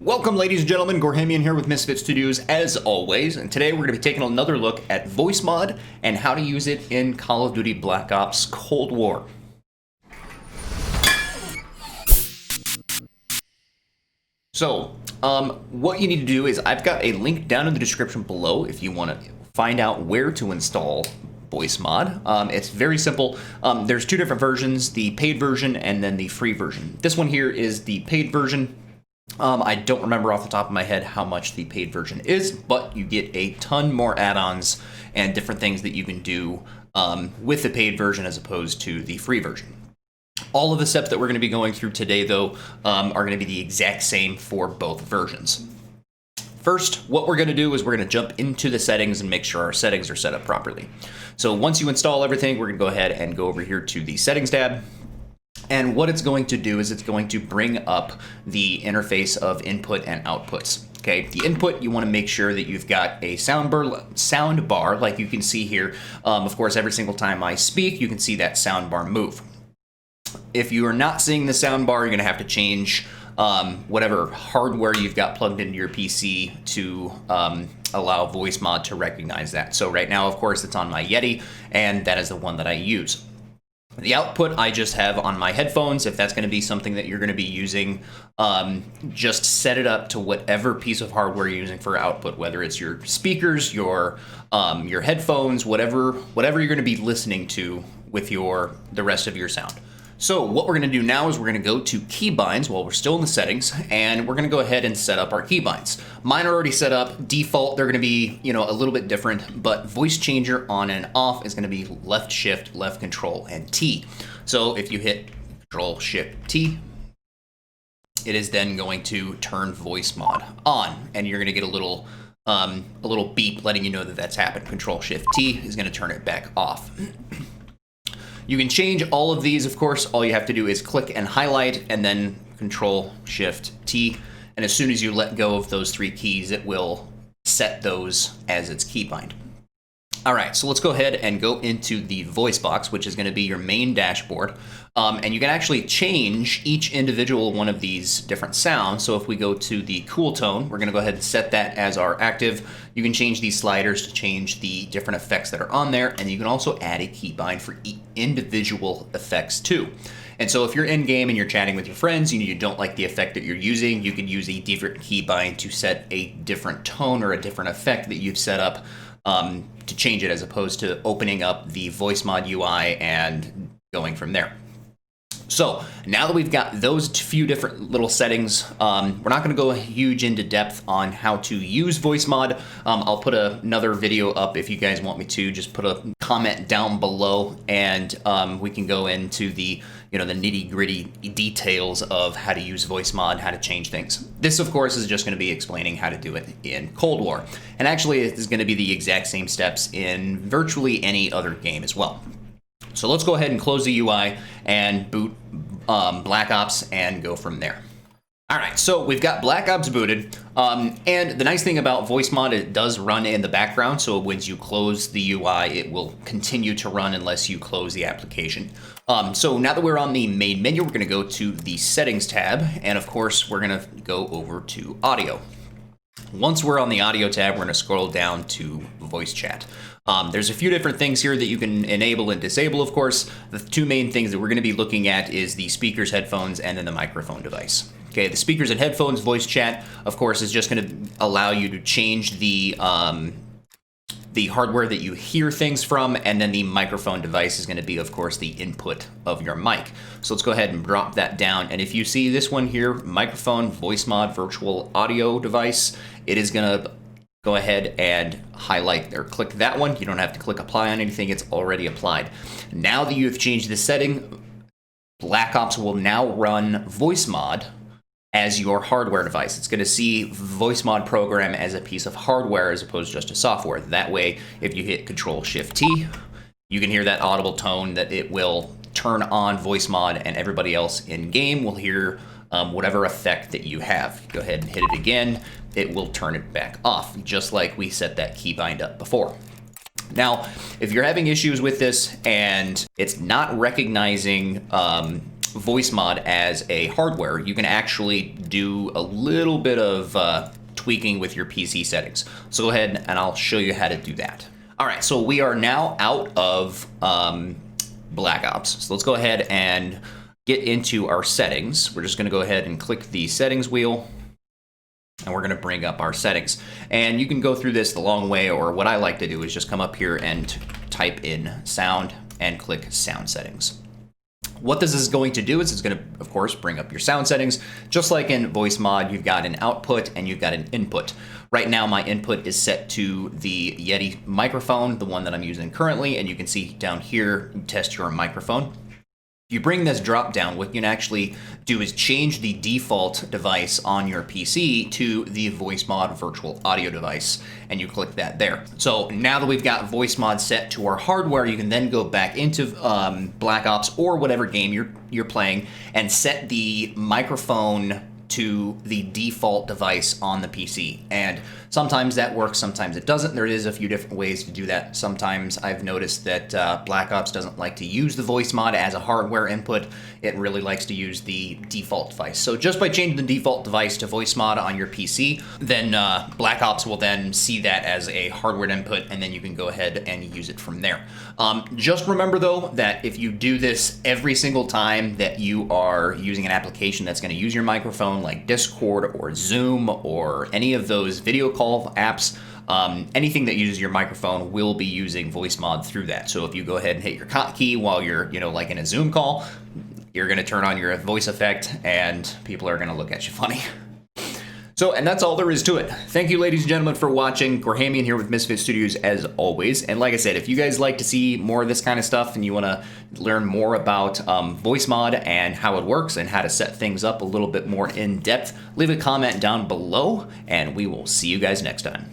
Welcome, ladies and gentlemen. Gorhamian here with MisFit Studios, as always, and today we're going to be taking another look at Voicemod and how to use it in Call of Duty Black Ops Cold War. So, what you need to do is I've got a link down in the description below if you want to find out where to install Voicemod. It's very simple. There's two different versions, the paid version and then the free version. This one here is the paid version. I don't remember off the top of my head how much the paid version is, but you get a ton more add-ons and different things that you can do with the paid version as opposed to the free version. All of the steps that we're going to be going through today, though, are going to be the exact same for both versions. First, what we're going to do is we're going to jump into the settings and make sure our settings are set up properly. So once you install everything, we're going to go ahead and go over here to the settings tab. And what it's going to do is it's going to bring up the interface of input and outputs. Okay, the input, you want to make sure that you've got a sound bar like you can see here. Of course, every single time I speak, you can see that sound bar move. If you are not seeing the sound bar, you're going to have to change whatever hardware you've got plugged into your PC to allow Voicemod to recognize that. So right now, of course, it's on my Yeti, and that is the one that I use. The output I just have on my headphones. If that's going to be something that you're going to be using, just set it up to whatever piece of hardware you're using for output, whether it's your speakers, your headphones, whatever you're going to be listening to with the rest of your sound. So what we're going to do now is we're going to go to keybinds while we're still in the settings, and we're going to go ahead and set up our keybinds. Mine are already set up. Default, they're going to be, a little bit different, but voice changer on and off is going to be left shift, left control, and T. So if you hit control shift T, it is then going to turn Voicemod on, and you're going to get a little beep letting you know that that's happened. Control shift T is going to turn it back off. You can change all of these, of course. All you have to do is click and highlight and then Control Shift T. And as soon as you let go of those three keys, it will set those as its keybind. All right, so let's go ahead and go into the voice box, which is going to be your main dashboard. And you can actually change each individual one of these different sounds. So if we go to the cool tone, we're going to go ahead and set that as our active. You can change these sliders to change the different effects that are on there. And you can also add a keybind for individual effects too. And so if you're in game and you're chatting with your friends and you don't like the effect that you're using, you can use a different keybind to set a different tone or a different effect that you've set up to change it, as opposed to opening up the Voicemod UI and going from there. So now that we've got those few different little settings, we're not going to go huge into depth on how to use Voicemod. I'll put another video up if you guys want me to. Just put a comment down below, and we can go into the the nitty-gritty details of how to use Voicemod, how to change things. This, of course, is just going to be explaining how to do it in Cold War, and actually it is going to be the exact same steps in virtually any other game as well. So let's go ahead and close the UI and boot Black Ops and go from there. All right, so we've got Black Ops booted, and the nice thing about Voicemod, it does run in the background, so once you close the UI, it will continue to run unless you close the application. So now that we're on the main menu, we're going to go to the Settings tab, and of course, we're going to go over to Audio. Once we're on the Audio tab, we're going to scroll down to Voice Chat. There's a few different things here that you can enable and disable, of course. The two main things that we're going to be looking at is the speakers, headphones, and then the microphone device. Okay, the speakers and headphones voice chat, of course, is just going to allow you to change the hardware that you hear things from, and then the microphone device is going to be, of course, the input of your mic. So let's go ahead and drop that down. And if you see this one here, microphone, Voicemod, virtual audio device, it is going to go ahead and highlight or click that one. You don't have to click apply on anything. It's already applied. Now that you have changed the setting, Black Ops will now run Voicemod as your hardware device. It's going to see Voicemod program as a piece of hardware as opposed to just a software. That way, if you hit Control-Shift-T, you can hear that audible tone that it will turn on Voicemod, and everybody else in game will hear whatever effect that you have. Go ahead and hit it again. It will turn it back off, just like we set that keybind up before. Now, if you're having issues with this and it's not recognizing Voicemod as a hardware, you can actually do a little bit of tweaking with your PC settings. So go ahead and I'll show you how to do that. All right, so we are now out of Black Ops. So let's go ahead and get into our settings. We're just gonna go ahead and click the settings wheel, and we're gonna bring up our settings. And you can go through this the long way, or what I like to do is just come up here and type in sound and click sound settings. What this is going to do is it's going to, of course, bring up your sound settings. Just like in Voicemod, you've got an output and you've got an input. Right now, my input is set to the Yeti microphone, the one that I'm using currently, and you can see down here, test your microphone. If you bring this drop down, what you can actually do is change the default device on your PC to the Voicemod virtual audio device, and you click that there. So now that we've got Voicemod set to our hardware, you can then go back into Black Ops or whatever game you're playing and set the microphone to the default device on the PC. And sometimes that works, sometimes it doesn't. There is a few different ways to do that. Sometimes I've noticed that Black Ops doesn't like to use the Voicemod as a hardware input. It really likes to use the default device. So just by changing the default device to Voicemod on your PC, then Black Ops will then see that as a hardware input, and then you can go ahead and use it from there. Just remember though, that if you do this every single time that you are using an application that's gonna use your microphone, like Discord or Zoom or any of those video call apps, anything that uses your microphone will be using Voicemod through that. So if you go ahead and hit your hotkey while you're, like in a Zoom call, you're gonna turn on your voice effect and people are gonna look at you funny. So, and that's all there is to it. Thank you, ladies and gentlemen, for watching. Gorhamian here with MisFit Studios as always. And like I said, if you guys like to see more of this kind of stuff and you want to learn more about Voicemod and how it works and how to set things up a little bit more in depth, leave a comment down below and we will see you guys next time.